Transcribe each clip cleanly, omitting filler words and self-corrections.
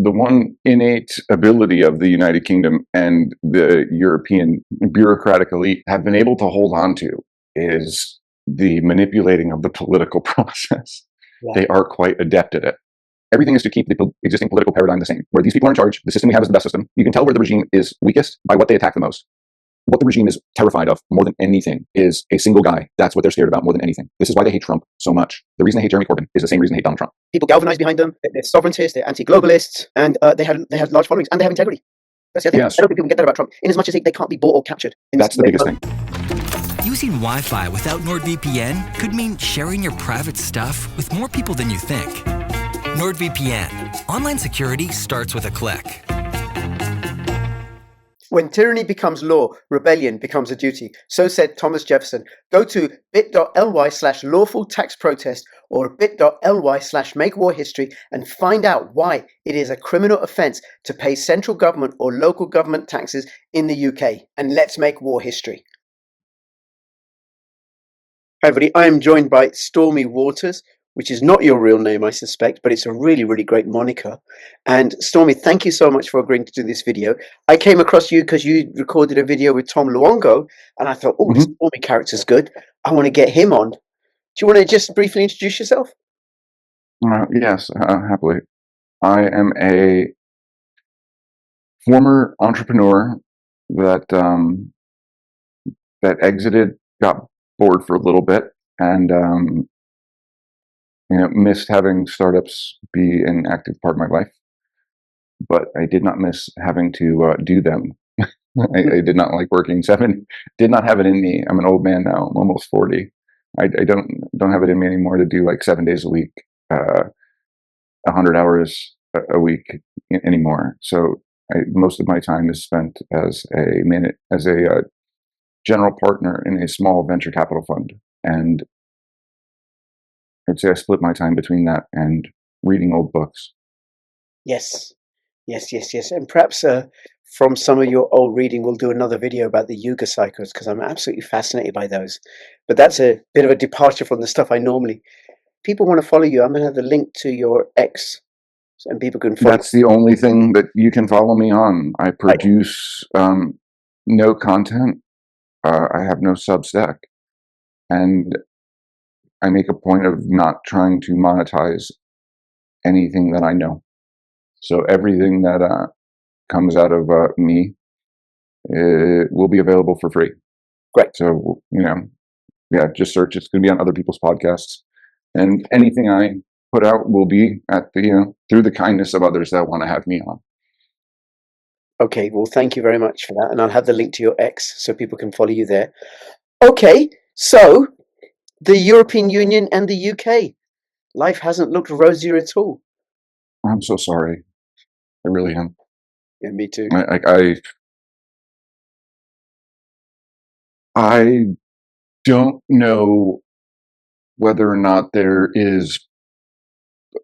the one innate ability of the United Kingdom and the European bureaucratic elite have been able to hold on to is the manipulating of the political process. Yeah. They are quite adept at it. Everything is to keep the existing political paradigm the same. Where these people are in charge, the system we have is the best system. You can tell where the regime is weakest by what they attack the most. What the regime is terrified of more than anything is a single guy. That's what they're scared about more than anything. This is why they hate Trump so much. The reason they hate Jeremy Corbyn is the same reason they hate Donald Trump. People galvanize behind them. They're sovereigntists, they're anti-globalists, and they have large followings, and they have integrity. That's the other thing. Yes. I don't think people get that about Trump, in as much as they can't be bought or captured. That's the biggest thing. Using Wi-Fi without NordVPN could mean sharing your private stuff with more people than you think. NordVPN. Online security starts with a click. When tyranny becomes law, rebellion becomes a duty. So said Thomas Jefferson. Go to bit.ly/lawful tax protest or bit.ly/make war history and find out why it is a criminal offence to pay central government or local government taxes in the UK. And let's make war history. Hi everybody, I am joined by Stormy Waters, which is not your real name, I suspect, but it's a really, really great moniker. And Stormy, thank you so much for agreeing to do this video. I came across you because you recorded a video with Tom Luongo, and I thought, oh, this Stormy character's good. I want to get him on. Do you want to just briefly introduce yourself? Yes, happily. I am a former entrepreneur that exited, got bored for a little bit, and missed having startups be an active part of my life, but I did not miss having to do them. I did not like working did not have it in me. I'm an old man now. I'm almost 40. I don't have it in me anymore to do like 7 days a week, 100 hours a week anymore. So most of my time is spent as a general partner in a small venture capital fund, and I'd say I split my time between that and reading old books. Yes. And perhaps from some of your old reading, we'll do another video about the Yuga cycles, because I'm absolutely fascinated by those. But that's a bit of a departure from the stuff I normally. People want to follow you. I'm going to have the link to your X, and people can follow. That's the only thing that you can follow me on. I produce no content. I have no Substack, and I make a point of not trying to monetize anything that I know. So everything that comes out of me will be available for free. Great. So, just search. It's going to be on other people's podcasts. And anything I put out will be at through the kindness of others that want to have me on. Okay, well, thank you very much for that. And I'll have the link to your X so people can follow you there. Okay, so the European Union and the UK. Life hasn't looked rosier at all. I'm so sorry. I really am. Yeah, me too. I don't know whether or not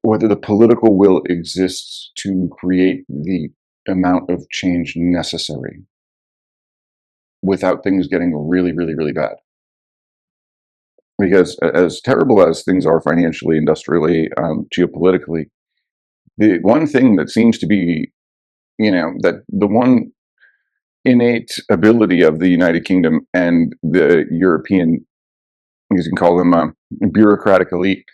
whether the political will exists to create the amount of change necessary without things getting really, really, really bad. Because as terrible as things are financially, industrially, geopolitically, the one thing that seems to be, that the one innate ability of the United Kingdom and the European, you can call them bureaucratic elite,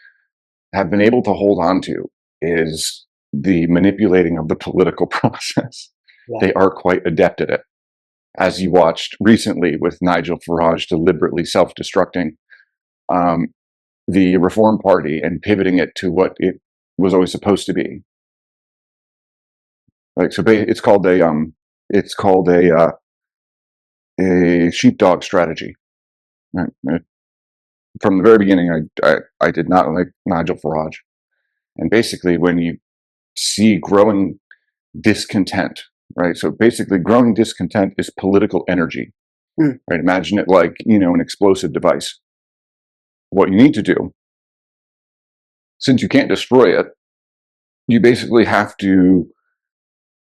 have been able to hold on to is the manipulating of the political process. Yeah. They are quite adept at it. As you watched recently with Nigel Farage deliberately self-destructing the Reform Party and pivoting it to what it was always supposed to be. Like, so it's called a sheepdog strategy. Right? From the very beginning, I did not like Nigel Farage, and basically, when you see growing discontent, right? So basically, growing discontent is political energy, right? Imagine it like an explosive device. What you need to do, since you can't destroy it, you basically have to,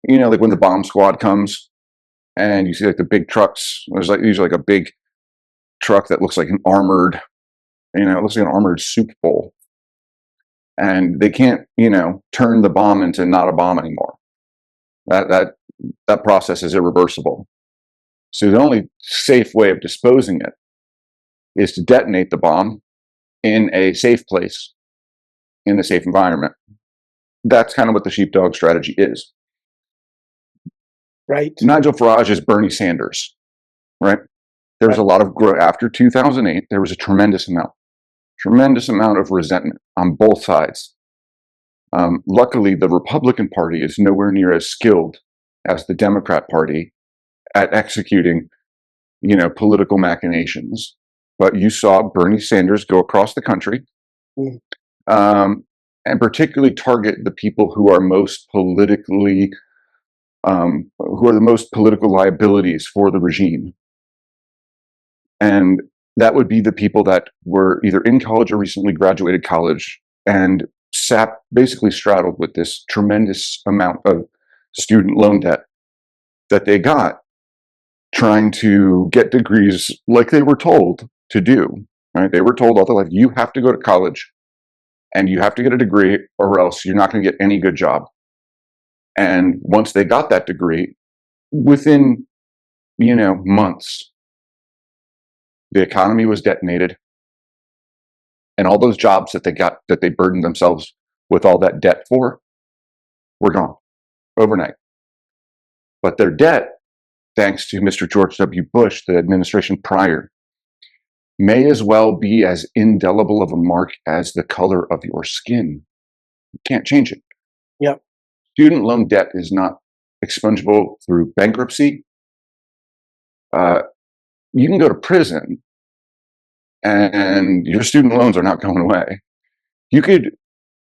like when the bomb squad comes and you see like the big trucks, there's like usually like a big truck that looks like an armored, it looks like an armored soup bowl. And they can't, turn the bomb into not a bomb anymore. That process is irreversible. So the only safe way of disposing it is to detonate the bomb in a safe place, in a safe environment. That's kind of what the sheepdog strategy is. Right. Nigel Farage is Bernie Sanders, right? There was a lot of growth after 2008. There was a tremendous amount of resentment on both sides. Luckily, the Republican Party is nowhere near as skilled as the Democrat Party at executing, political machinations. But you saw Bernie Sanders go across the country, and particularly target the people who are most politically, who are the most political liabilities for the regime. And that would be the people that were either in college or recently graduated college and basically straddled with this tremendous amount of student loan debt that they got, trying to get degrees like they were told to do, right? They were told all their life, you have to go to college and you have to get a degree or else you're not going to get any good job. And once they got that degree, within, months, the economy was detonated, and all those jobs that they got, that they burdened themselves with all that debt for, were gone overnight. But their debt, thanks to Mr. George W. Bush, the administration prior, may as well be as indelible of a mark as the color of your skin. You can't change it. Yep. Student loan debt is not expungible through bankruptcy. You can go to prison and your student loans are not going away. You could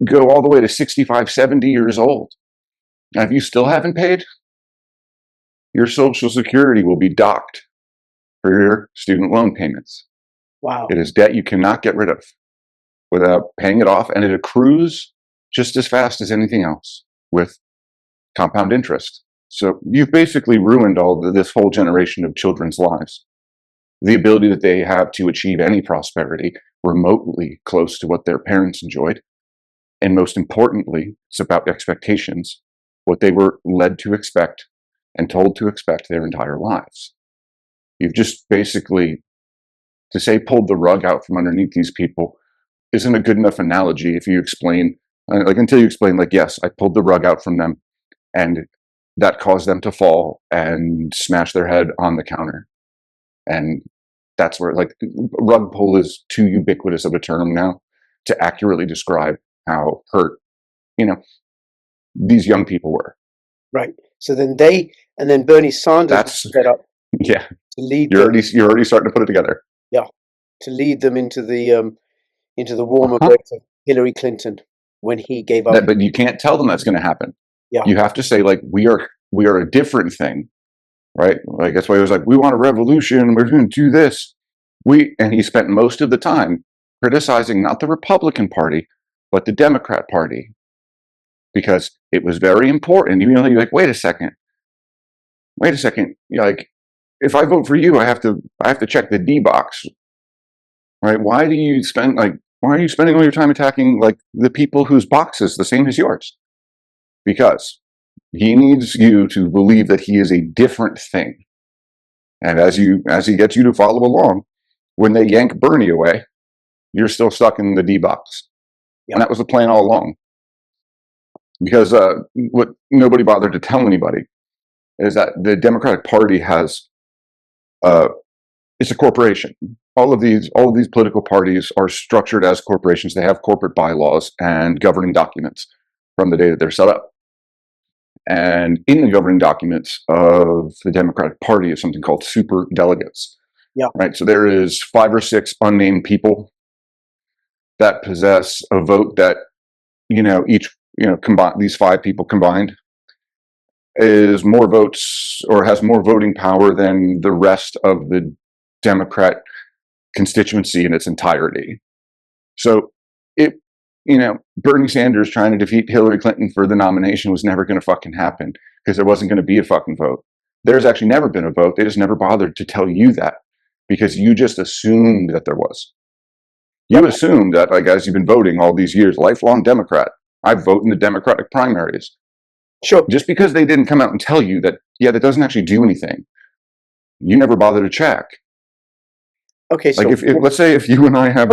go all the way to 65, 70 years old. Now, if you still haven't paid, your Social Security will be docked for your student loan payments. Wow. It is debt you cannot get rid of without paying it off, and it accrues just as fast as anything else with compound interest. So you've basically ruined this whole generation of children's lives. The ability that they have to achieve any prosperity remotely close to what their parents enjoyed. And most importantly, it's about expectations, what they were led to expect and told to expect their entire lives. You've just basically, to say pulled the rug out from underneath these people isn't a good enough analogy if you explain, until you explain, yes, I pulled the rug out from them and that caused them to fall and smash their head on the counter. And that's where, rug pull is too ubiquitous of a term now to accurately describe how hurt, these young people were. Right. So then Bernie Sanders was set up Yeah. to lead You're already starting to put it together. Yeah. To lead them into the warm embrace of Hillary Clinton when he gave up. But you can't tell them that's going to happen. Yeah. You have to say, we are a different thing. Right? That's why he was we want a revolution. We're going to do this. And he spent most of the time criticizing not the Republican Party, but the Democrat Party, because it was very important. You're wait a second. If I vote for you, I have to check the D box, right? Why are you spending all your time attacking the people whose box is the same as yours? Because he needs you to believe that he is a different thing. And as he gets you to follow along, when they yank Bernie away, you're still stuck in the D box. Yep. And that was the plan all along. Because what nobody bothered to tell anybody is that the Democratic Party has, it's a corporation. All of these political parties are structured as corporations. They have corporate bylaws and governing documents from the day that they're set up. And in the governing documents of the Democratic Party is something called super delegates. Yeah. Right. So there is 5 or 6 unnamed people that possess a vote that, combined, these 5 people combined is more votes or has more voting power than the rest of the Democrat constituency in its entirety. So Bernie Sanders trying to defeat Hillary Clinton for the nomination was never going to fucking happen because there wasn't going to be a fucking vote. There's actually never been a vote. They just never bothered to tell you that because you just assumed that there was. You assumed that, as you've been voting all these years, lifelong Democrat, I vote in the Democratic primaries. Sure. Just because they didn't come out and tell you that, yeah, that doesn't actually do anything, you never bother to check. Okay, Like so if let's say if you and I have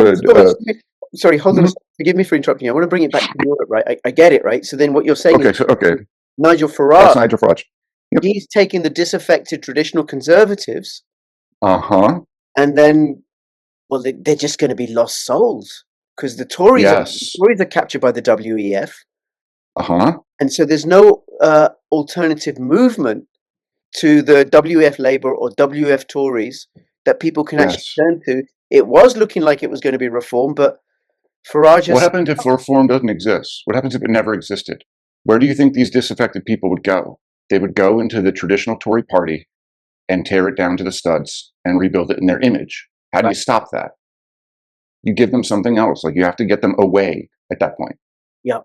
sorry, hold on. Mhm. Forgive me for interrupting you. I want to bring it back to Europe, right? I get it, right? So then what you're saying is okay, Nigel that's Farage, Nigel Farage. Yep. he's taking the disaffected traditional conservatives, Uh-huh. and then, well, they're just going to be lost souls because the Tories Yes. are captured by the WEF, Uh-huh. and so there's no alternative movement to the WF Labour or WF Tories that people can actually Yes. turn to. It was looking like it was going to be reform, but Farage What has, happens if reform doesn't exist? What happens if it never existed? Where do you think these disaffected people would go? They would go into the traditional Tory party and tear it down to the studs and rebuild it in their image. How do you stop that? You give them something else. Like you have to get them away at that point. yeah,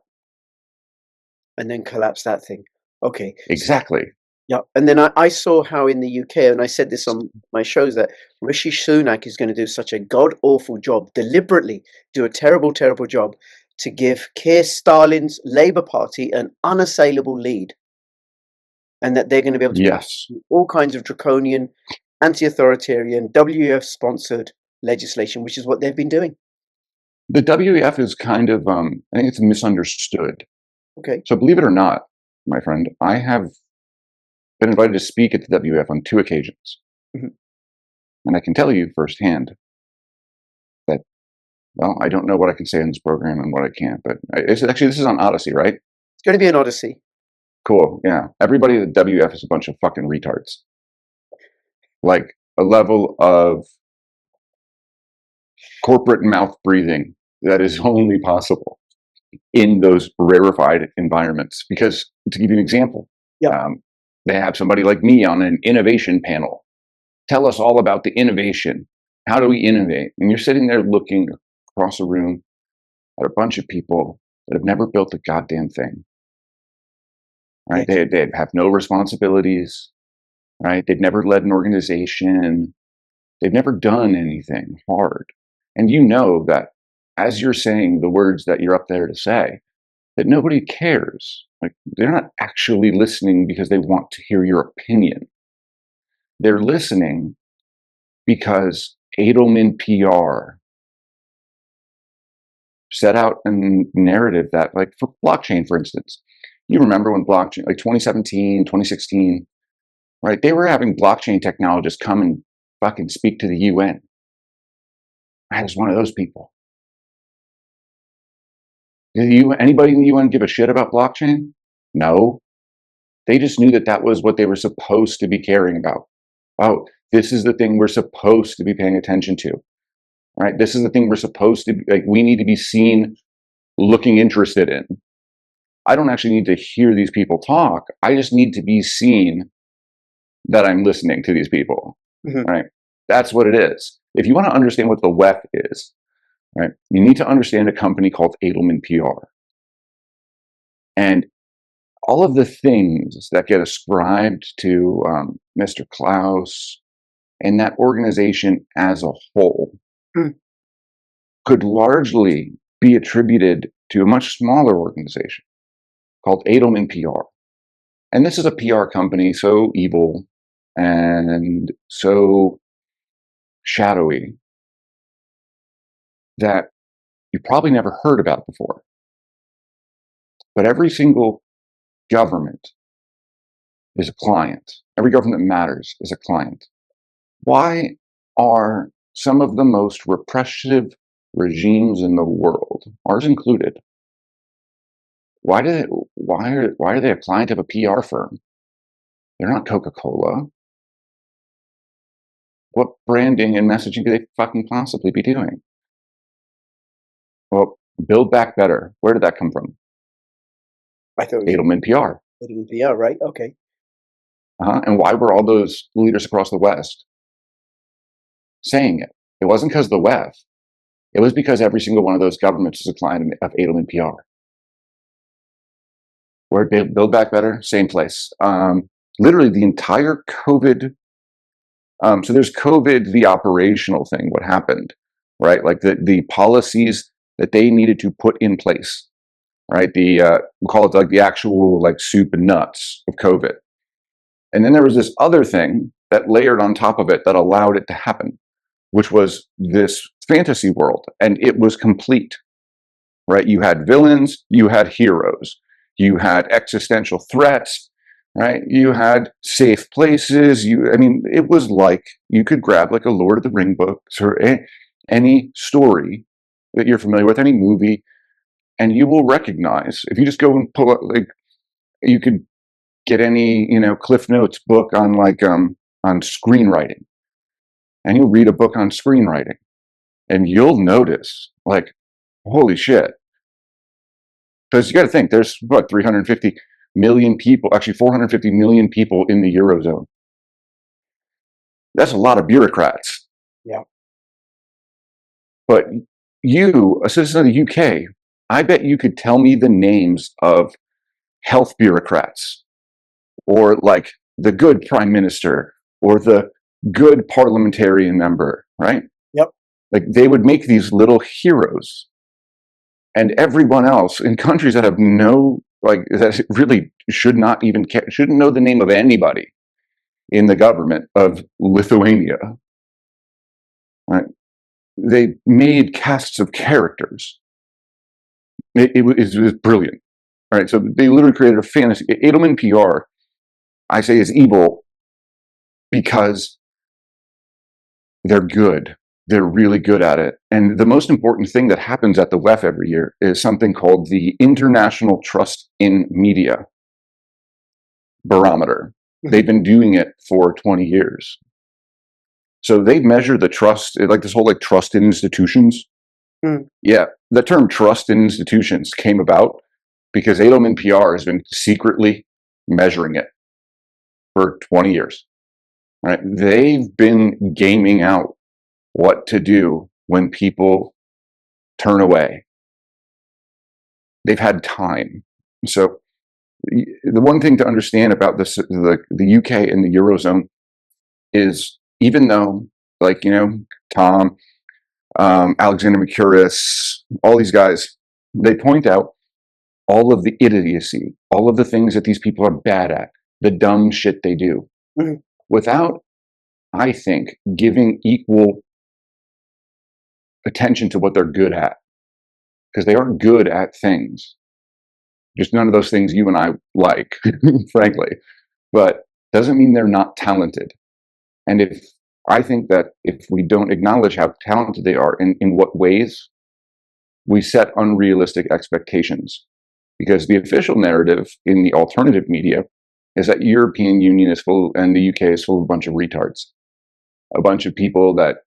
and then collapse that thing. Okay. Exactly. Yeah, and then I saw how in the UK, and I said this on my shows, that Rishi Sunak is going to do such a god-awful job, deliberately do a terrible, terrible job to give Keir Starmer's Labour Party an unassailable lead, and that they're going to be able to Yes. do all kinds of draconian, anti-authoritarian, WEF-sponsored legislation, which is what they've been doing. The WEF is kind of, I think it's misunderstood. Okay. So believe it or not, my friend, I have been invited to speak at the WF on 2 occasions. Mhm. And I can tell you firsthand that, well, I don't know what I can say in this program and what I can't, but this is on ODYSEE, right? It's going to be an odyssey. Cool, yeah. Everybody at the WF is a bunch of fucking retards. Like a level of corporate mouth breathing that is only possible in those rarefied environments. Because to give you an example, Yeah. they have somebody like me on an innovation panel. Tell us all about the innovation. How do we innovate? And you're sitting there looking across a room at a bunch of people that have never built a goddamn thing. Right? Yes. They have no responsibilities. Right? They've never led an organization. They've never done anything hard. And you know that as you're saying the words that you're up there to say, that nobody cares. Like they're not actually listening because they want to hear your opinion. They're listening because Edelman PR set out a narrative that, like for blockchain, for instance, you remember when blockchain, like 2017, 2016, right? They were having blockchain technologists come and fucking speak to the UN. I was one of those people. Did anybody in the UN give a shit about blockchain? No. They just knew that that was what they were supposed to be caring about. Oh, this is the thing we're supposed to be paying attention to, right? This is the thing we're supposed to be, like, we need to be seen looking interested in. I don't actually need to hear these people talk. I just need to be seen that I'm listening to these people, right? That's what it is. If you want to understand what the WEF is, right, you need to understand a company called Edelman PR. And all of the things that get ascribed to Mr. Klaus and that organization as a whole could largely be attributed to a much smaller organization called Edelman PR. And this is a PR company so evil and so shadowy that you probably never heard about before. But every single government is a client. Every government that matters is a client. Why are some of the most repressive regimes in the world, ours included, why are they a client of a PR firm? They're not Coca-Cola. What branding and messaging could they fucking possibly be doing? Well, Build Back Better. Where did that come from? I thought it was Edelman PR. Edelman PR, right? Okay. And why were all those leaders across the West saying it? It wasn't because of the WEF. It was because every single one of those governments is a client of Edelman PR. Where Build Back Better? Same place. Literally the entire COVID. So there's COVID, the operational thing, what happened, right? Like the policies that they needed to put in place right? We call it like the actual like soup and nuts of COVID. And then there was this other thing that layered on top of it that allowed it to happen, which was this fantasy world, and it was complete, right? You had villains, you had heroes, you had existential threats, right? You had safe places. I mean, it was like you could grab like a Lord of the Ring book or any story that you're familiar with, any movie, and you will recognize, if you just go and pull up, like, you could get any, Cliff Notes book on on screenwriting, and you'll read a book on screenwriting, and you'll notice, like, holy shit. Because you got to think, there's what, 350 million people, actually 450 million people in the Eurozone. That's a lot of bureaucrats. Yeah. But you, a citizen of the UK, I bet you could tell me the names of health bureaucrats, or like the good prime minister, or the good parliamentarian member, right? Yep. Like, they would make these little heroes. And everyone else in countries that have that really should not even care, shouldn't know the name of anybody in the government of Lithuania, right? They made casts of characters. It was brilliant. All right, so they literally created a fantasy. Edelman PR, I say, is evil because they're good. They're really good at it. And the most important thing that happens at the WEF every year is something called the International Trust in Media Barometer. They've been doing it for 20 years. So they measure the trust, like this whole like trust in institutions. Yeah, the term trust in institutions came about because Edelman PR has been secretly measuring it for 20 years. Right? They've been gaming out what to do when people turn away. They've had time. So the one thing to understand about this, the UK and the Eurozone, is even though, like, Tom, Alexander Mercouris, all these guys, they point out all of the idiocy, all of the things that these people are bad at, the dumb shit they do, without, I think, giving equal attention to what they're good at, because they are good at things, just none of those things you and I like, frankly, but doesn't mean they're not talented. And I think that if we don't acknowledge how talented they are, in what ways, we set unrealistic expectations, because the official narrative in the alternative media is that European Union is full and the UK is full of a bunch of retards, a bunch of people that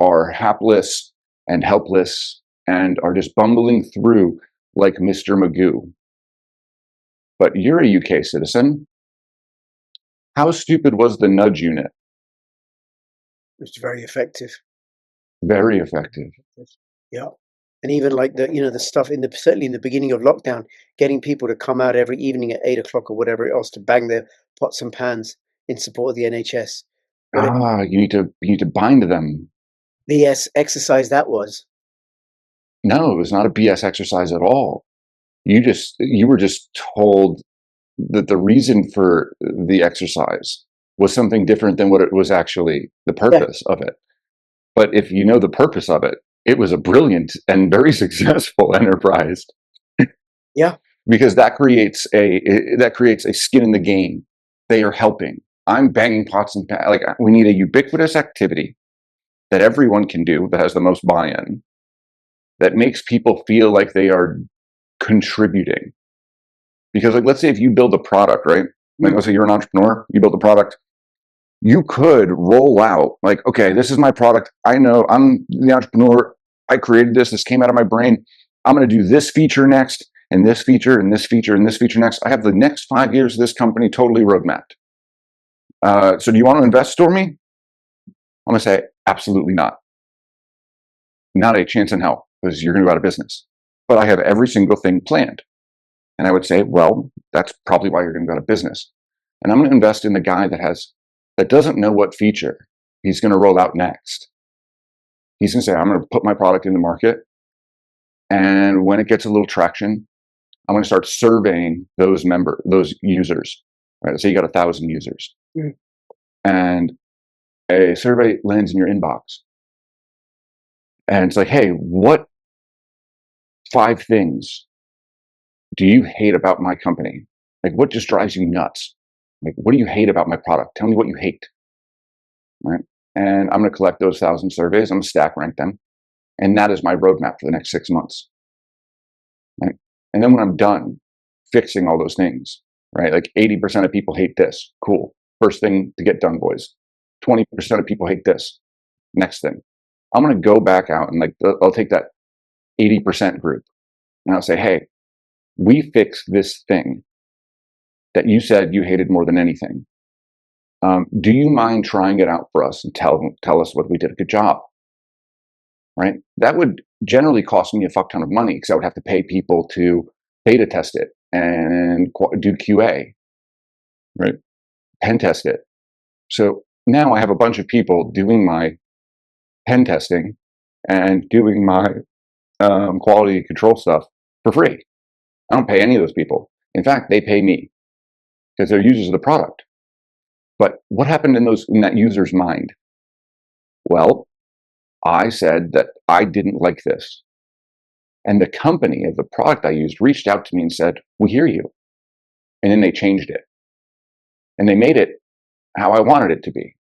are hapless and helpless and are just bumbling through like Mr. Magoo. But you're a UK citizen. How stupid was the nudge unit? It's very effective. Very effective. Yeah. And even like the stuff certainly in the beginning of lockdown, getting people to come out every evening at 8 o'clock or whatever else to bang their pots and pans in support of the NHS. You need to bind them. BS exercise that was. No, it was not a BS exercise at all. You were just told that the reason for the exercise was something different than what it was actually the purpose of it. But if you know the purpose of it, it was a brilliant and very successful enterprise. Yeah. Because that creates a skin in the game. They are helping. I'm banging pots and pans. Like, we need a ubiquitous activity that everyone can do, that has the most buy-in, that makes people feel like they are contributing. Because, like, let's say if you build a product, right? Like, let's say you're an entrepreneur, you build a product. You could roll out, like, okay, this is my product. I know I'm the entrepreneur. I created this. This came out of my brain. I'm going to do this feature next, and this feature, and this feature, and this feature next. I have the next 5 years of this company totally roadmapped. So do you want to invest, Stormy? I'm going to say, absolutely not. Not a chance in hell, because you're going to go out of business. But I have every single thing planned. And I would say, well, that's probably why you're going to go out of business. And I'm going to invest in the guy that doesn't know what feature he's going to roll out next. He's going to say, I'm going to put my product in the market. And when it gets a little traction, I'm going to start surveying those users. Right? So you got 1,000 users, and a survey lands in your inbox, and it's like, hey, what 5 things do you hate about my company? Like, what just drives you nuts? Like, what do you hate about my product? Tell me what you hate. Right? And I'm going to collect those 1,000 surveys. I'm going to stack rank them. And that is my roadmap for the next 6 months. Right? And then when I'm done fixing all those things, right? Like 80% of people hate this. Cool. First thing to get done, boys. 20% of people hate this. Next thing. I'm going to go back out and I'll take that 80% group and I'll say, hey, we fixed this thing that you said you hated more than anything. Do you mind trying it out for us and tell us whether we did a good job? Right? That would generally cost me a fuck ton of money because I would have to pay people to beta test it and do QA, right? Pen test it. So now I have a bunch of people doing my pen testing and doing my quality control stuff for free. I don't pay any of those people. In fact, they pay me because they're users of the product. But what happened in that user's mind? Well, I said that I didn't like this. And the company of the product I used reached out to me and said, we hear you. And then they changed it. And they made it how I wanted it to be.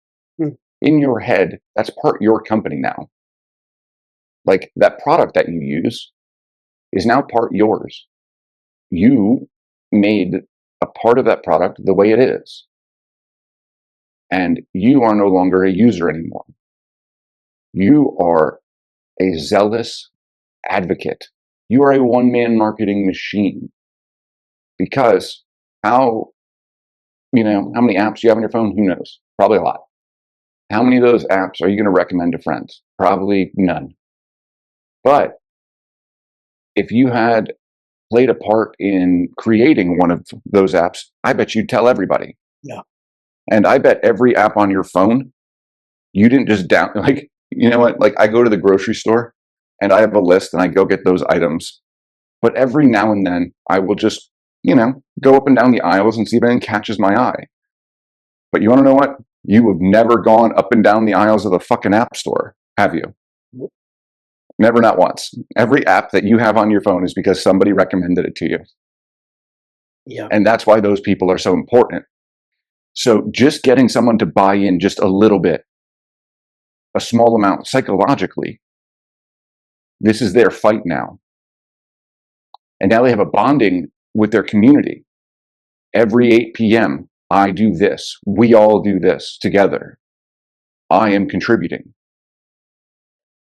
In your head, that's part of your company now. Like, that product that you use is now part yours. You made a part of that product the way it is. And you are no longer a user anymore. You are a zealous advocate. You are a one-man marketing machine. Because how many apps you have on your phone? Who knows? Probably a lot. How many of those apps are you going to recommend to friends? Probably none. But if you had played a part in creating one of those apps, I bet you'd tell everybody. Yeah. And I bet every app on your phone, you didn't just like, you know what? Like, I go to the grocery store and I have a list and I go get those items. But every now and then I will just, go up and down the aisles and see if anything catches my eye. But you want to know what? You have never gone up and down the aisles of the fucking app store, have you? Nope. Never, not once. Every app that you have on your phone is because somebody recommended it to you. Yeah. And that's why those people are so important. So just getting someone to buy in just a little bit, a small amount, psychologically, this is their fight now. And now they have a bonding with their community. Every 8 p.m., I do this. We all do this together. I am contributing.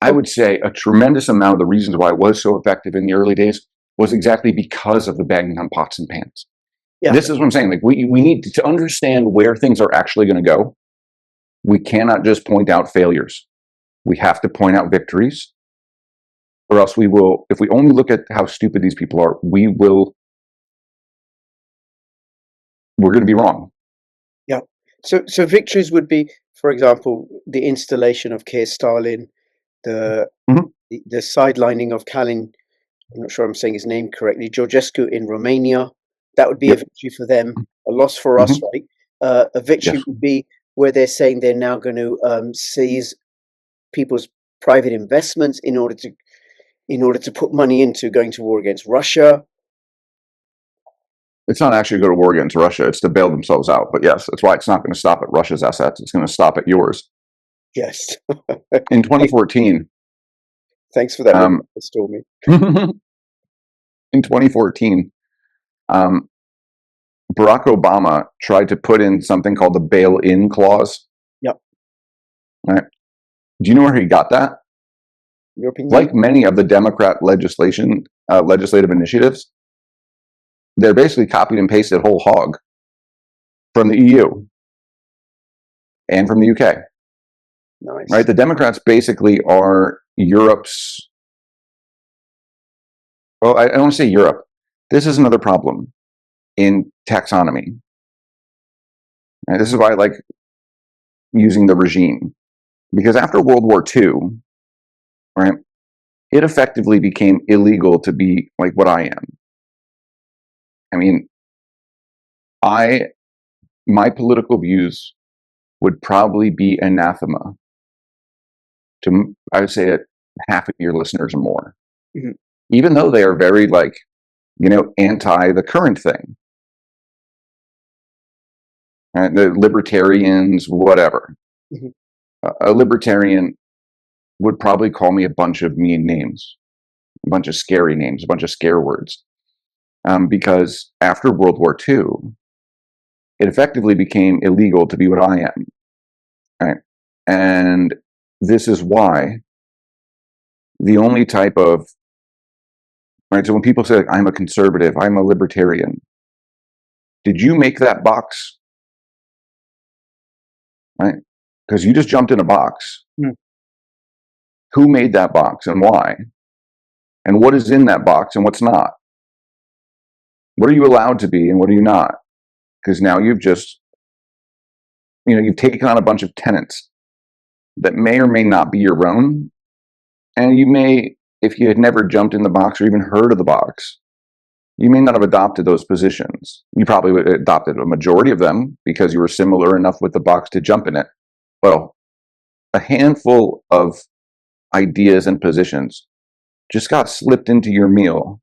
I would say a tremendous amount of the reasons why it was so effective in the early days was exactly because of the banging on pots and pans. Yeah. This is what I'm saying. Like, we need to understand where things are actually going to go. We cannot just point out failures. We have to point out victories, or else we will, if we only look at how stupid these people are, we're going to be wrong. Yeah. So victories would be, for example, the installation of Keir Stalin, the sidelining of Kalin, I'm not sure I'm saying his name correctly, Georgescu in Romania. That would be a victory for them, a loss for us, right? A victory would be where they're saying they're now going to seize people's private investments in order to put money into going to war against Russia. It's not actually to go to war against Russia. It's to bail themselves out. But yes, that's why it's not going to stop at Russia's assets. It's going to stop at yours. Yes. In 2014. Thanks for that, Stormy. In 2014, Barack Obama tried to put in something called the bail-in clause. Yep. Right. Do you know where he got that? Your opinion? Like many of the Democrat legislative initiatives, they're basically copied and pasted whole hog from the EU and from the UK. Nice. Right? The Democrats basically are Europe's. Well, I don't want to say Europe. This is another problem in taxonomy. Right? This is why I like using the regime. Because after World War II, right, it effectively became illegal to be like what I am. I mean, my political views would probably be anathema to, I would say, half of your listeners or more, Mhm. even though they are very, like, anti the current thing. The libertarians, whatever. Mhm. A libertarian would probably call me a bunch of mean names, a bunch of scary names, a bunch of scare words. Because after World War II, it effectively became illegal to be what I am. Right? And this is why the only type of, right, so when people say, like, I'm a conservative, I'm a libertarian, did you make that box? Right? Because you just jumped in a box. Mm. Who made that box and why? And what is in that box and what's not? What are you allowed to be and what are you not? Because now you've just, you've taken on a bunch of tenets that may or may not be your own. And you may, if you had never jumped in the box or even heard of the box, you may not have adopted those positions. You probably would have adopted a majority of them because you were similar enough with the box to jump in it. Well, a handful of ideas and positions just got slipped into your meal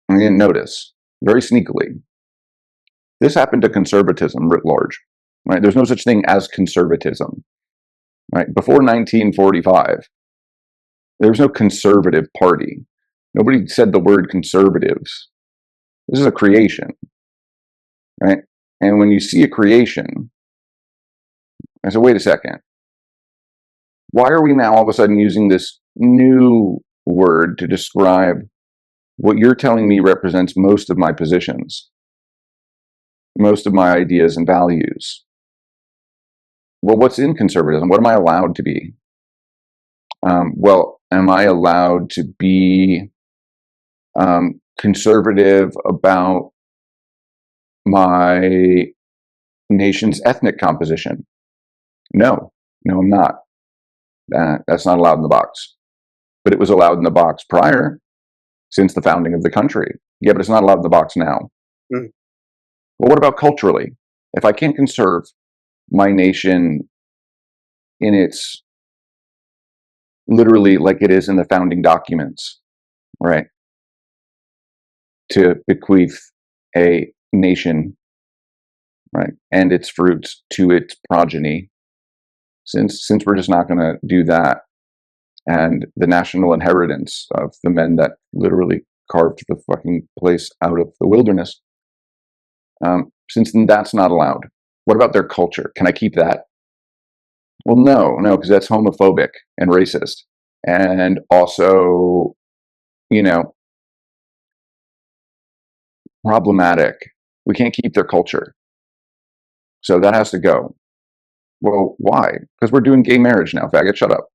and you didn't notice, very sneakily. This happened to conservatism writ large. Right? There's no such thing as conservatism. Right? Before 1945, there was no conservative party. Nobody said the word conservatives. This is a creation, right? And when you see a creation, I said, wait a second. Why are we now all of a sudden using this new word to describe what you're telling me represents most of my positions, most of my ideas and values? Well, what's in conservatism? What am I allowed to be? Well, am I allowed to be conservative about my nation's ethnic composition? No, I'm not. That's not allowed in the box. But it was allowed in the box prior, since the founding of the country. Yeah, but it's not allowed in the box now. Mm. Well, what about culturally? If I can't conserve my nation in its, literally like it is in the founding documents, right? To bequeath a nation, right, and its fruits to its progeny, since we're just not going to do that, and the national inheritance of the men that literally carved the fucking place out of the wilderness, since that's not allowed, what about their culture? Can I keep that? Well, no, because that's homophobic and racist, and also, problematic. We can't keep their culture, so that has to go. Well, why? Because we're doing gay marriage now, faggot. Shut up.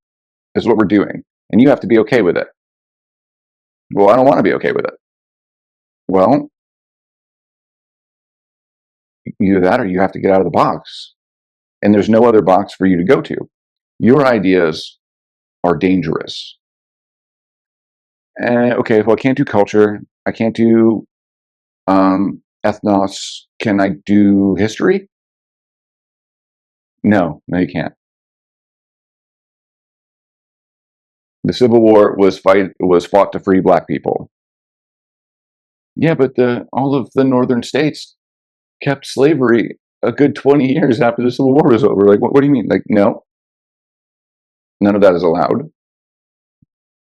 This is what we're doing, and you have to be okay with it. Well, I don't want to be okay with it. Well, either that or you have to get out of the box, and there's no other box for you to go to. Your ideas are dangerous. Okay, well, I can't do culture. I can't do ethnos. Can I do history? No, you can't. The Civil War was fought to free black people. Yeah, but all of the northern states kept slavery a good 20 years after the Civil War was over. Like, what do you mean? Like, no, none of that is allowed.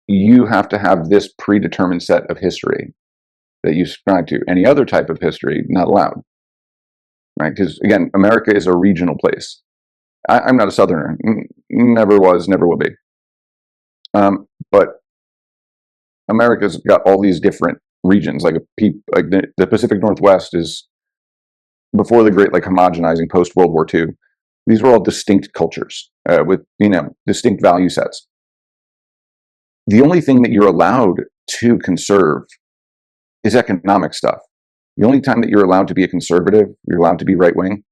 You have to have this predetermined set of history that you subscribe to. Any other type of history, not allowed. Right? Because, again, America is a regional place. I'm not a Southerner. Never was, never will be. But America's got all these different regions. Like the Pacific Northwest is, before the great homogenizing post World War II. These were all distinct cultures with distinct value sets. The only thing that you're allowed to conserve is economic stuff. The only time that you're allowed to be a conservative, you're allowed to be right wing,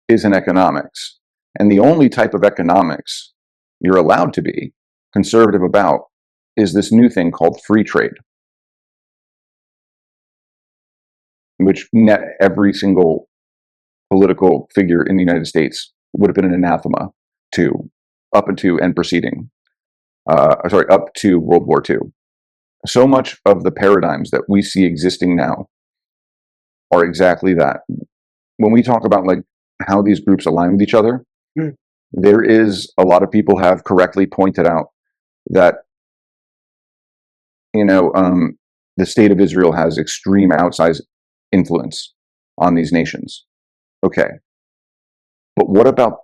is in economics. And the only type of economics you're allowed to be conservative about is this new thing called free trade. which net every single political figure in the United States would have been an anathema to, up into and preceding, up to World War II. So much of the paradigms that we see existing now are exactly that. When we talk about like how these groups align with each other, there is a lot of people have correctly pointed out that, you know, the state of Israel has extreme outsized influence on these nations. Okay. But what about,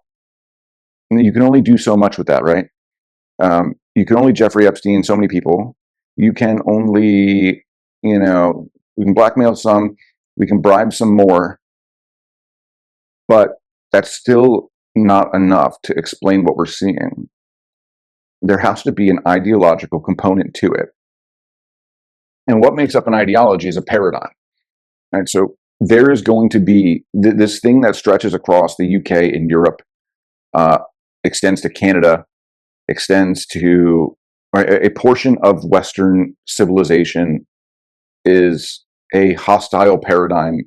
you can only do so much with that, right? You can only Jeffrey Epstein so many people. You can only, you know, we can blackmail some, we can bribe some more, but that's still not enough to explain what we're seeing. There has to be an ideological component to it. And what makes up an ideology is a paradigm. Right? So there is going to be this thing that stretches across the UK and Europe, extends to Canada, extends to a portion of Western civilization, is a hostile paradigm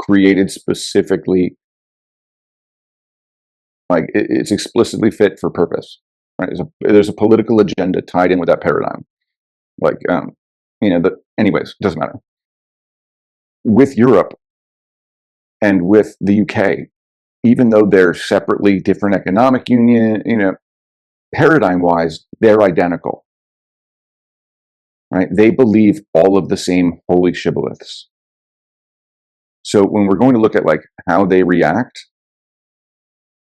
created specifically, like it's explicitly fit for purpose. Right? There's a political agenda tied in with that paradigm. Like, you know, anyways, it doesn't matter. With Europe and with the UK, even though they're separately different economic union, you know, paradigm-wise, they're identical. Right? They believe all of the same holy shibboleths. So when we're going to look at like how they react,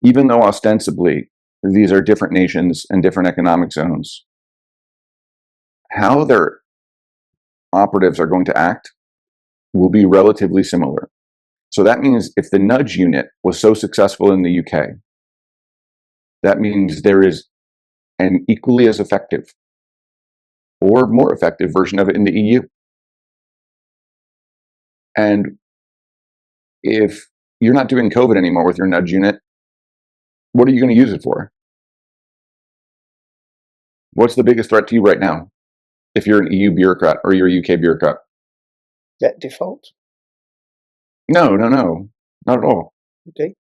even though ostensibly these are different nations and different economic zones, how their operatives are going to act will be relatively similar. So that means if the nudge unit was so successful in the UK, that means there is an equally as effective or more effective version of it in the EU. And if you're not doing COVID anymore with your nudge unit, what are you going to use it for? What's the biggest threat to you right now if you're an EU bureaucrat or you're a UK bureaucrat? Debt default? No, not at all. Okay.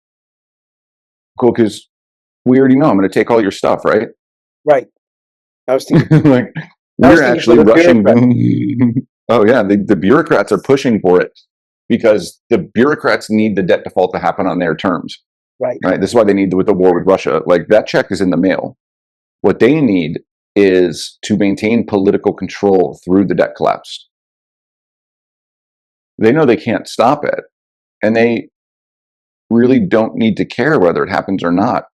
Cool, because we already know I'm going to take all your stuff, right? Right. I was thinking, like, we're actually rushing. Oh yeah, the bureaucrats are pushing for it because the bureaucrats need the debt default to happen on their terms. Right. Right. This is why they need with the war with Russia. Like that check is in the mail. What they need is to maintain political control through the debt collapse. They know they can't stop it, and they really don't need to care whether it happens or not.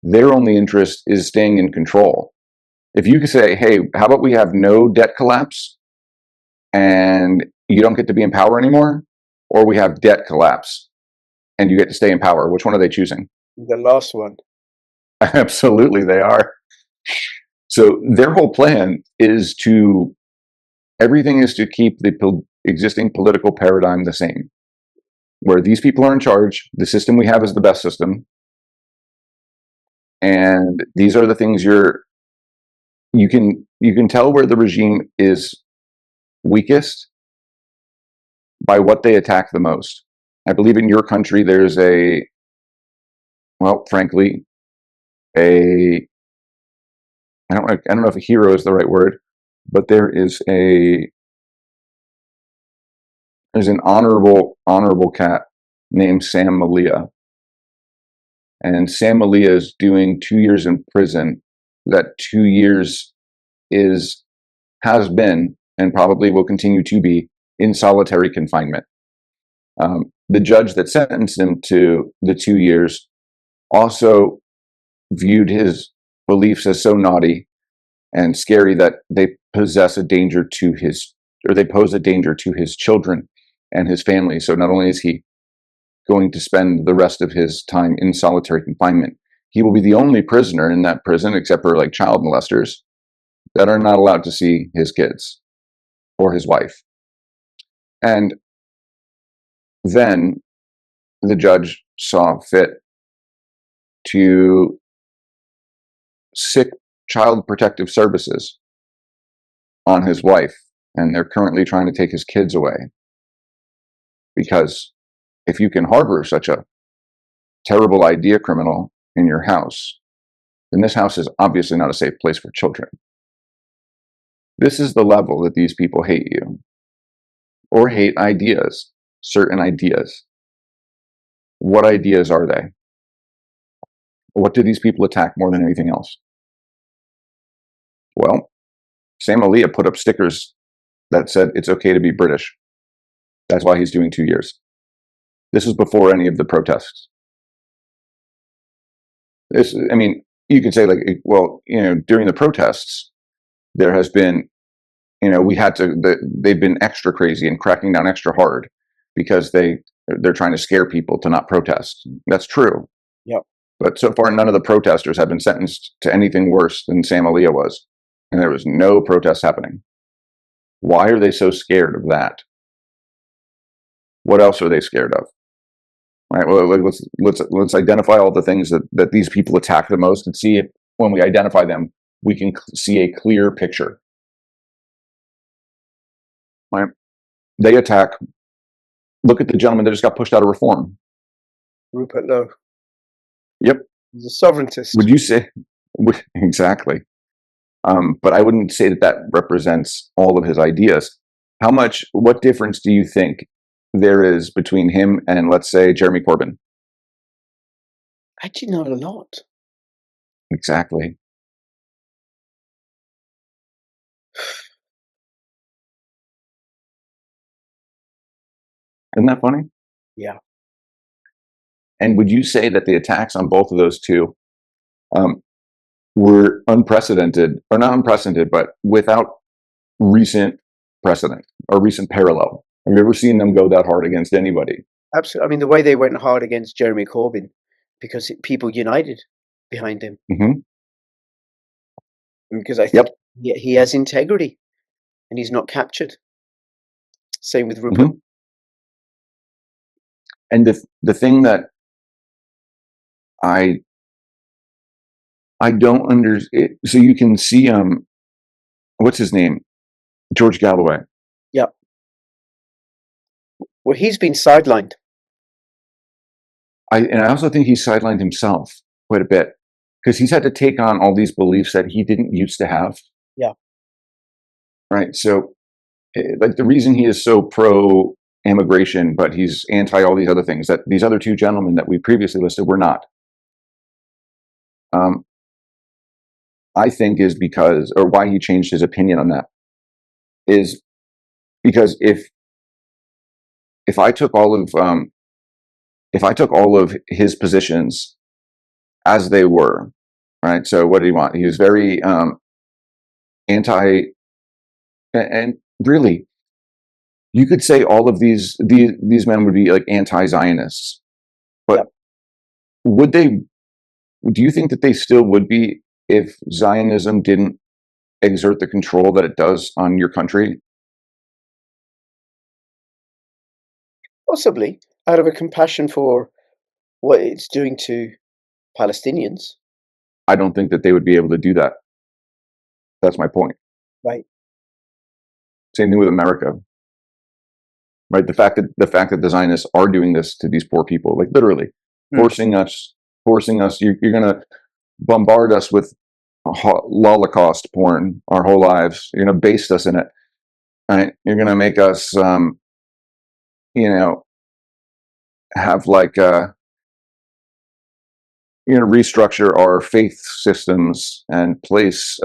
Their only interest is staying in control. If you could say, hey, how about we have no debt collapse and you don't get to be in power anymore, or we have debt collapse and you get to stay in power, which one are they choosing? The last one. Absolutely, they are. So their whole plan is everything is to keep the existing political paradigm the same, where these people are in charge, the system we have is the best system, and these are the things you can tell where the regime is weakest by what they attack the most. I believe in your country there's frankly, I don't know if a hero is the right word, but there's an honorable cat named Sam Malia. And Sam Malia is doing 2 years in prison. That 2 years has been and probably will continue to be in solitary confinement. The judge that sentenced him to the 2 years also viewed his beliefs as so naughty and scary that they pose a danger to his children and his family. So not only is he going to spend the rest of his time in solitary confinement, he will be the only prisoner in that prison, except for like child molesters, that are not allowed to see his kids or his wife. And then the judge saw fit to sick child protective services on his wife, and they're currently trying to take his kids away because if you can harbor such a terrible idea criminal in your house, then this house is obviously not a safe place for children. This is the level that these people hate you, or hate ideas, certain ideas. What ideas are they? What do these people attack more than anything else? Well, Sam Aliyah put up stickers that said it's okay to be British. That's why he's doing 2 years. This was before any of the protests. I mean, you could say like, well, during the protests, there has been, they've been extra crazy and cracking down extra hard because they're trying to scare people to not protest. That's true. Yep. But so far, none of the protesters have been sentenced to anything worse than Sam Aliyah was. And there was no protest happening. Why are they so scared of that? What else are they scared of? All right. Well, let's identify all the things that these people attack the most, and see if when we identify them, we can see a clear picture. Right? They attack. Look at the gentleman that just got pushed out of reform. Rupert Lowe. Yep. He's a sovereigntist. Would you say exactly? But I wouldn't say that represents all of his ideas. What difference do you think there is between him and, let's say, Jeremy Corbyn? Actually, not a lot. Exactly. Isn't that funny? Yeah. And would you say that the attacks on both of those two were unprecedented, or not unprecedented, but without recent precedent or recent parallel? Have you ever seen them go that hard against anybody? Absolutely. I mean, the way they went hard against Jeremy Corbyn, because people united behind him. Mm-hmm. Because I think he has integrity, and he's not captured. Same with Rupert. Mm-hmm. And the thing that I don't understand. So you can see what's his name? George Galloway. Yeah. Well, he's been sidelined. And I also think he's sidelined himself quite a bit, because he's had to take on all these beliefs that he didn't used to have. Yeah. Right. So, like, the reason he is so pro immigration, but he's anti all these other things that these other two gentlemen that we previously listed were not. I think is because, or why he changed his opinion on that, is because if I took all of his positions as they were, right? So what did he want? He was very anti, and really, you could say all of these men would be like anti-Zionists, but would they? Do you think that they still would be if Zionism didn't exert the control that it does on your country? Possibly, out of a compassion for what it's doing to Palestinians. I don't think that they would be able to do that. That's my point. Right. Same thing with America. Right. The fact that the Zionists are doing this to these poor people, like literally forcing us, you're going to bombard us with Holocaust porn our whole lives. You're going to baste us in it. Right. You're going to make us, have like, restructure our faith systems and place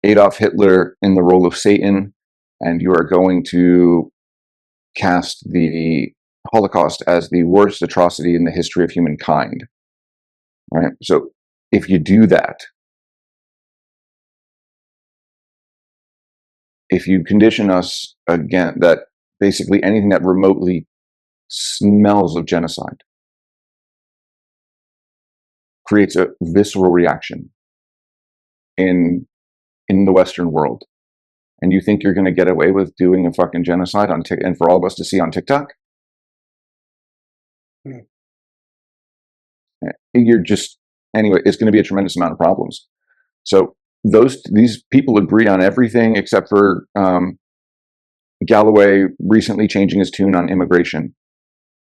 Adolf Hitler in the role of Satan, and you are going to cast the Holocaust as the worst atrocity in the history of humankind. Right? So if you do that, if you condition us again, that basically anything that remotely smells of genocide creates a visceral reaction in the Western world, and you think you're going to get away with doing a fucking genocide on and for all of us to see on TikTok? You're just, anyway, it's going to be a tremendous amount of problems. So these people agree on everything except for Galloway recently changing his tune on immigration.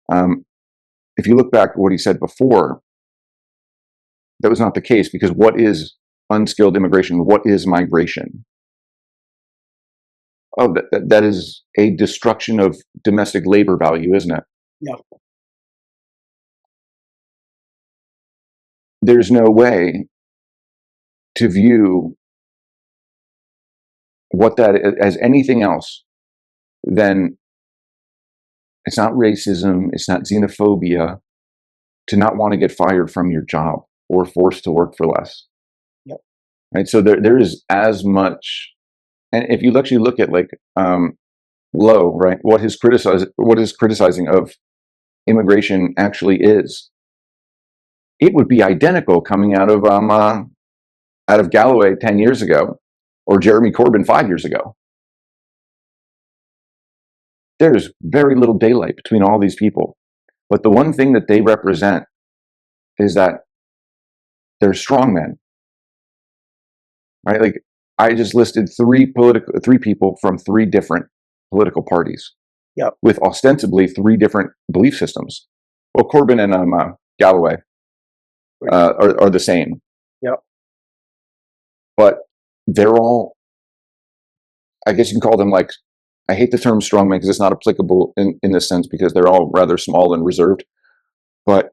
If you look back at what he said before, that was not the case, because what is unskilled immigration? What is migration? Oh, that is a destruction of domestic labor value, isn't it? Yeah. There's no way to view what that is as anything else than, it's not racism, it's not xenophobia to not want to get fired from your job or forced to work for less. Yep. Right. So there is as much, and if you actually look at like Lowe, right, what his criticizing of immigration actually is, it would be identical coming out of Galloway 10 years ago or Jeremy Corbyn 5 years ago. There's very little daylight between all these people. But the one thing that they represent is that they're strongmen. Right? Like, I just listed three people from three different political parties. Yep. With ostensibly three different belief systems. Well, Corbyn and Galloway are the same. Yep. But they're all, I guess you can call them, like, I hate the term strongman because it's not applicable in this sense, because they're all rather small and reserved. But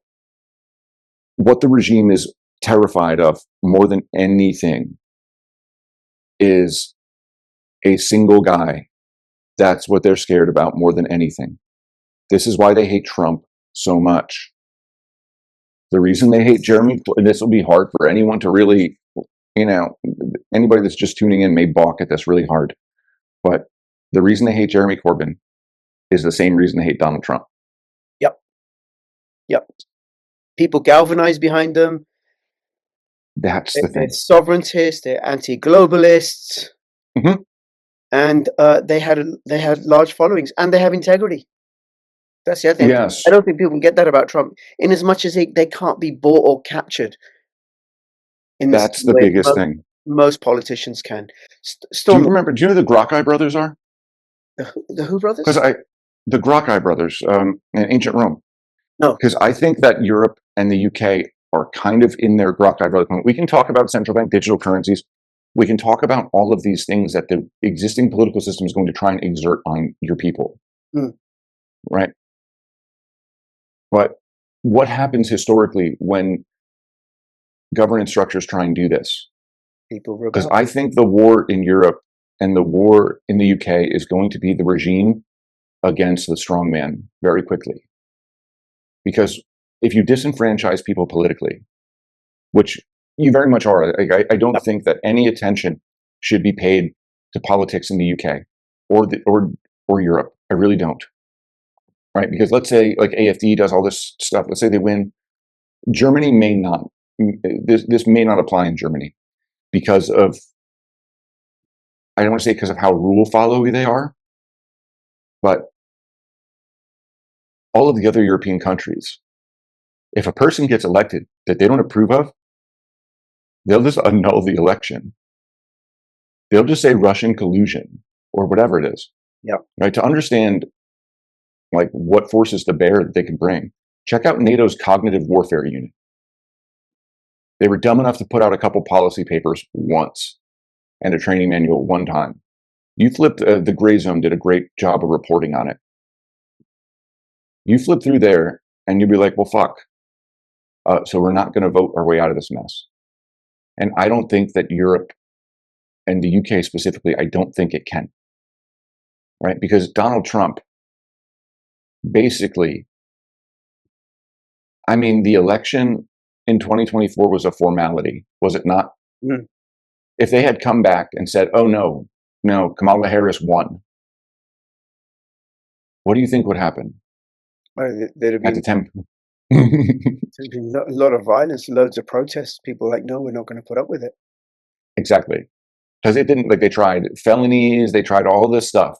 what the regime is terrified of more than anything is a single guy. That's what they're scared about more than anything. This is why they hate Trump so much. The reason they hate Jeremy, and this will be hard for anyone to really, anybody that's just tuning in may balk at this really hard. But the reason they hate Jeremy Corbyn is the same reason they hate Donald Trump. Yep. Yep. People galvanize behind them. That's the thing. They're sovereigntists, they're anti-globalists. Mm-hmm. And they had large followings, and they have integrity. That's the other thing. Yes. I don't think people can get that about Trump, in as much as they can't be bought or captured. That's the biggest thing. Most politicians can. Do you know who the Gracchi brothers are? The who brothers? Because the Gracchi brothers in ancient Rome. No. Because I think that Europe and the UK are kind of in their Gracchi brothers. We can talk about central bank digital currencies. We can talk about all of these things that the existing political system is going to try and exert on your people. Right? But what happens historically when governance structures try and do this? People rebel. Because I think the war in Europe and the war in the UK is going to be the regime against the strongman very quickly. Because if you disenfranchise people politically, which you very much are, I don't think that any attention should be paid to politics in the UK or Europe. I really don't. Right? Because let's say like AfD does all this stuff. Let's say they win. Germany may not. This may not apply in Germany because of, I don't want to say because of how rule followy they are, but all of the other European countries, if a person gets elected that they don't approve of, they'll just annul the election. They'll just say Russian collusion or whatever it is. Yeah. Right? To understand like what forces to bear that they can bring, check out NATO's cognitive warfare unit. They were dumb enough to put out a couple policy papers once and a training manual one time. You flipped, the Gray Zone did a great job of reporting on it. You flip through there and you'll be like, well, fuck. So we're not going to vote our way out of this mess. And I don't think that Europe and the UK specifically, I don't think it can. Right? Because Donald Trump, basically, I mean, the election in 2024 was a formality, was it not? Mm. If they had come back and said, oh, no, Kamala Harris won, what do you think would happen? There'd have At the been, time. there'd been a lot of violence, loads of protests. People like, no, we're not going to put up with it. Exactly. Because it didn't, like, they tried felonies, they tried all this stuff.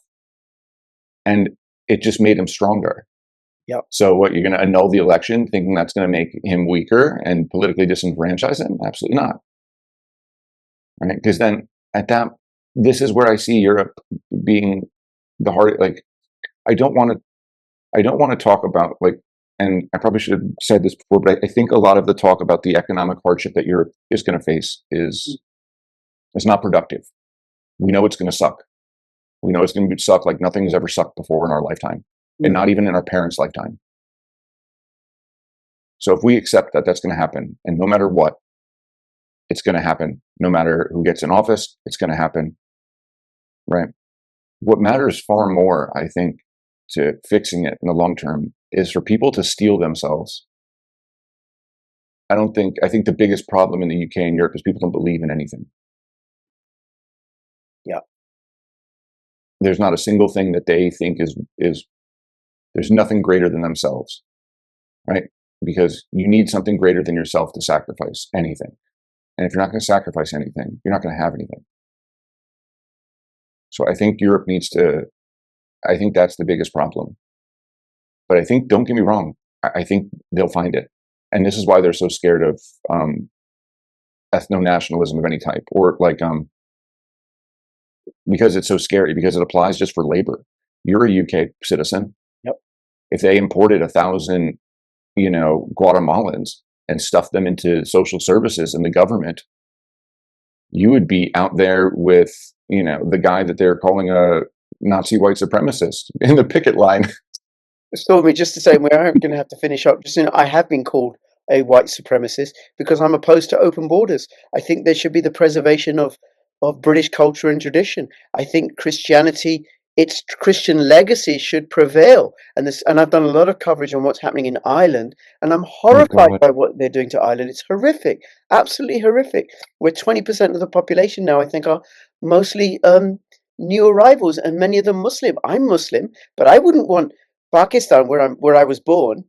And it just made him stronger. Yep. So what, you're going to annul the election thinking that's going to make him weaker and politically disenfranchise him? Absolutely not. Right? Because then at that, this is where I see Europe being the hard, like, I don't want to talk about, like, and I probably should have said this before, but I think a lot of the talk about the economic hardship that Europe is going to face is not productive. We know it's going to suck. We know it's going to suck like nothing has ever sucked before in our lifetime, and not even in our parents' lifetime. So if we accept that that's going to happen, and no matter what, it's going to happen, no matter who gets in office, it's going to happen, right? What matters far more, I think, to fixing it in the long term is for people to steel themselves. I think the biggest problem in the UK and Europe is people don't believe in anything. Yeah. There's not a single thing that they think is there's nothing greater than themselves, right? Because you need something greater than yourself to sacrifice anything. And if you're not going to sacrifice anything, you're not going to have anything. So I think Europe needs to, I think that's the biggest problem. But I think, don't get me wrong, I think they'll find it. And this is why they're so scared of ethno-nationalism of any type, or like, because it's so scary, because it applies just for labor. You're a UK citizen. Yep. If they imported 1,000, Guatemalans and stuffed them into social services and the government, you would be out there with, the guy that they're calling a Nazi white supremacist in the picket line. Stormy, just the same way, I'm going to have to finish up. I have been called a white supremacist because I'm opposed to open borders. I think there should be the preservation of British culture and tradition. I think Christianity, its Christian legacy should prevail. And I've done a lot of coverage on what's happening in Ireland, and I'm horrified by what they're doing to Ireland. It's horrific, absolutely horrific. Where 20% of the population now, I think, are mostly new arrivals, and many of them Muslim. I'm Muslim, but I wouldn't want Pakistan, where I was born,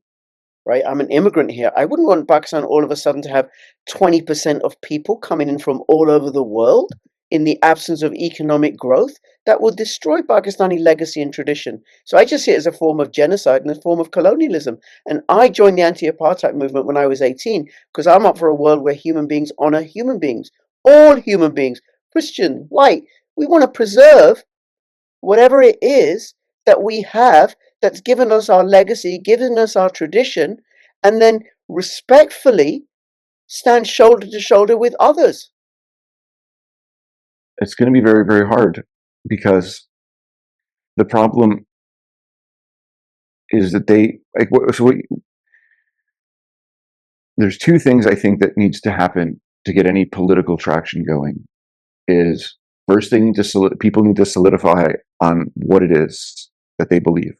right? I'm an immigrant here. I wouldn't want Pakistan all of a sudden to have 20% of people coming in from all over the world in the absence of economic growth. That will destroy Pakistani legacy and tradition. So I just see it as a form of genocide and a form of colonialism. And I joined the anti-apartheid movement when I was 18 because I'm up for a world where human beings honor human beings, all human beings, Christian, white. We want to preserve whatever it is that we have that's given us our legacy, given us our tradition, and then respectfully stand shoulder to shoulder with others. It's going to be very, very hard, because the problem is that there's two things I think that needs to happen to get any political traction going. Is first, people need to solidify on what it is that they believe.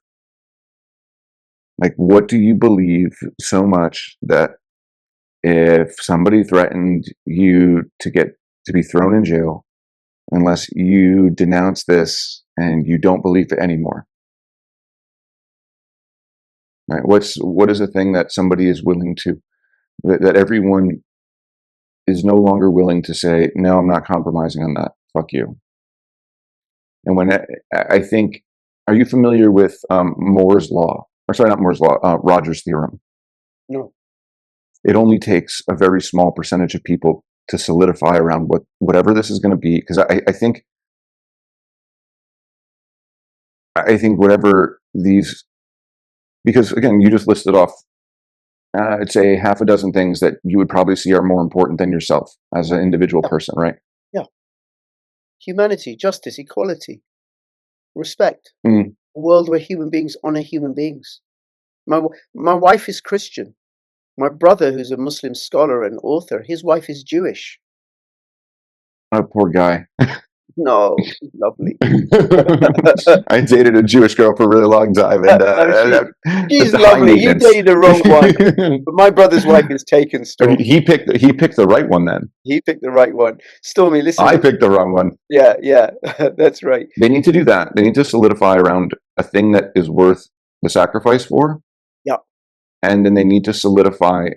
Like, what do you believe so much that if somebody threatened you to be thrown in jail unless you denounce this and you don't believe it anymore? Right? What is a thing that somebody is willing to, that everyone is no longer willing to say, no, I'm not compromising on that. Fuck you. And when I think, are you familiar with Moore's law? Or sorry, not Moore's law, Rogers' theorem. No. It only takes a very small percentage of people to solidify around whatever this is going to be. Because I think whatever these, because again, you just listed off, I'd say half a dozen things that you would probably see are more important than yourself as an individual person, right? Yeah. Humanity, justice, equality, respect. Mm. A world where human beings honor human beings. My wife is Christian. My brother, who's a Muslim scholar and author, his wife is Jewish. Oh, poor guy. No, lovely. I dated a Jewish girl for a really long time, and she's lovely. You dated the wrong one. But my brother's wife is taken. Stormy. He picked the right one. Then he picked the right one. Stormy, listen. I picked the wrong one. Yeah, that's right. They need to do that. They need to solidify around a thing that is worth the sacrifice for. Yeah. And then they need to solidify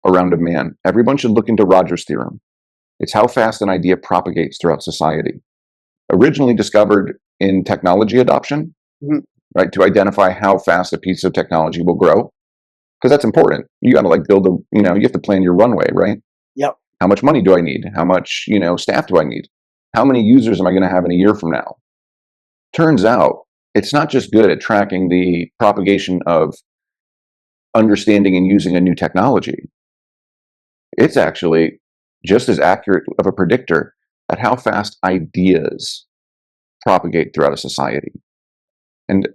around a man. Everyone should look into Rogers' theorem. It's how fast an idea propagates throughout society. Originally discovered in technology adoption, right? To identify how fast a piece of technology will grow. Because that's important. You got to build you have to plan your runway, right? Yep. How much money do I need? How much, staff do I need? How many users am I going to have in a year from now? Turns out it's not just good at tracking the propagation of understanding and using a new technology. It's actually just as accurate of a predictor at how fast ideas propagate throughout a society. And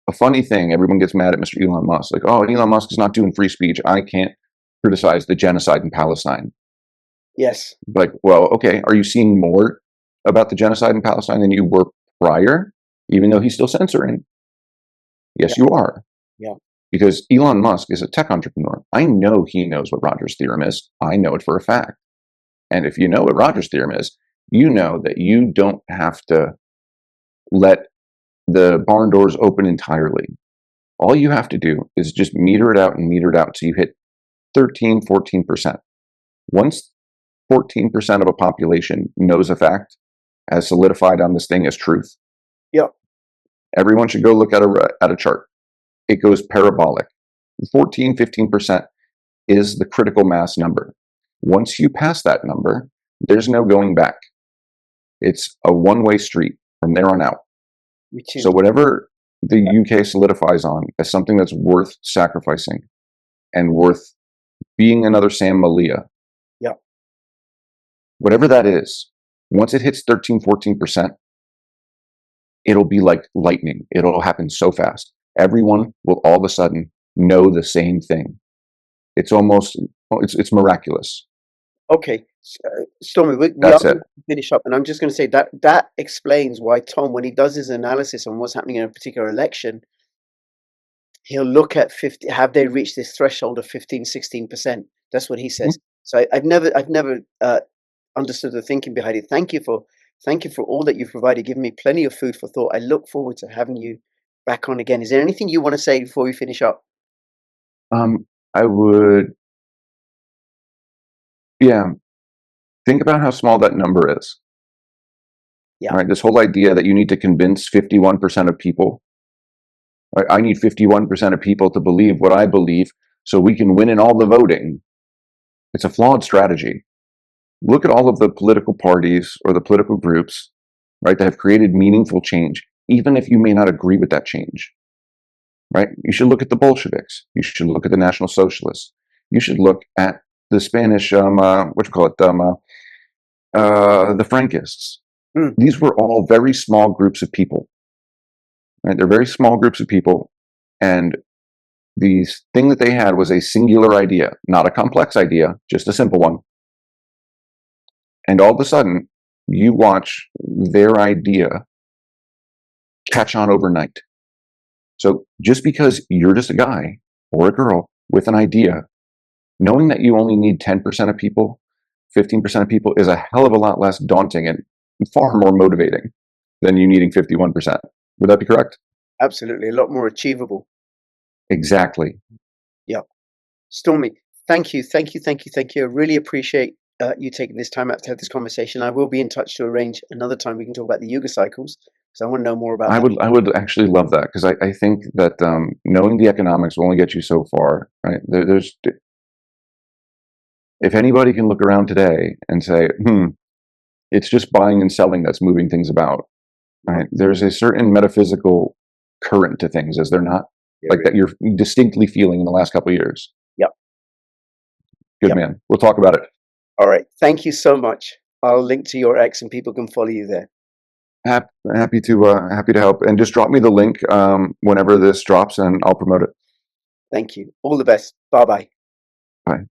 a funny thing, everyone gets mad at Mr. Elon Musk, like, oh, Elon Musk is not doing free speech. I can't criticize the genocide in Palestine. Yes. Like, well, okay, are you seeing more about the genocide in Palestine than you were prior, even though he's still censoring? Yes, Yeah. you are. Yeah. Because Elon Musk is a tech entrepreneur. I know he knows what Rogers' theorem is. I know it for a fact. And if you know what Rogers' theorem is, you know that you don't have to let the barn doors open entirely. All you have to do is just meter it out and meter it out so you hit 13, 14%. Once 14% of a population knows a fact as solidified on this thing as truth, Yeah. everyone should go look at a chart. It goes parabolic. 14, 15% is the critical mass number. Once you pass that number, there's no going back. It's a one-way street from there on out. Which is So whatever the UK solidifies on as something that's worth sacrificing and worth being another Sam Malia, yeah. whatever that is, once it hits 13, 14%, it'll be like lightning. It'll happen so fast. Everyone will all of a sudden know the same thing. It's almost, it's miraculous. Okay, Stormy, we are That's going it. to finish up, and I'm just going to say that that explains why Tom, when he does his analysis on what's happening in a particular election, he'll look at 50, have they reached this threshold of 15, 16%? That's what he says. So I've never understood the thinking behind it. Thank you for all that you've provided, giving me plenty of food for thought. I look forward to having you back on again. Is there anything you want to say before we finish up? I would, yeah, think about how small that number is. Yeah. All right, this whole idea that you need to convince 51% of people. Right, I need 51% of people to believe what I believe so we can win in all the voting. It's a flawed strategy. Look at all of the political parties or the political groups, right, that have created meaningful change, even if you may not agree with that change. Right? You should look at the Bolsheviks. You should look at the National Socialists. You should look at the Spanish, the Frankists. These were all very small groups of people. Right? They're very small groups of people, and the thing that they had was a singular idea, not a complex idea, just a simple one. And all of a sudden, you watch their idea catch on overnight. So just because you're just a guy or a girl with an idea, knowing that you only need 10% of people, 15% of people is a hell of a lot less daunting and far more motivating than you needing 51%. Would that be correct? Absolutely. A lot more achievable. Exactly. Yeah. Stormy, thank you. I really appreciate you taking this time out to have this conversation. I will be in touch to arrange another time we can talk about the Yuga cycles, because I want to know more about that. I would actually love that, because I think that knowing the economics will only get you so far. Right? If anybody can look around today and say, it's just buying and selling that's moving things about. Right? There's a certain metaphysical current to things, is there not? Yeah, like that you're distinctly feeling in the last couple of years. Yep. Good man. We'll talk about it. All right. Thank you so much. I'll link to your X and people can follow you there. Happy to help. And just drop me the link whenever this drops and I'll promote it. Thank you. All the best. Bye-bye. Bye.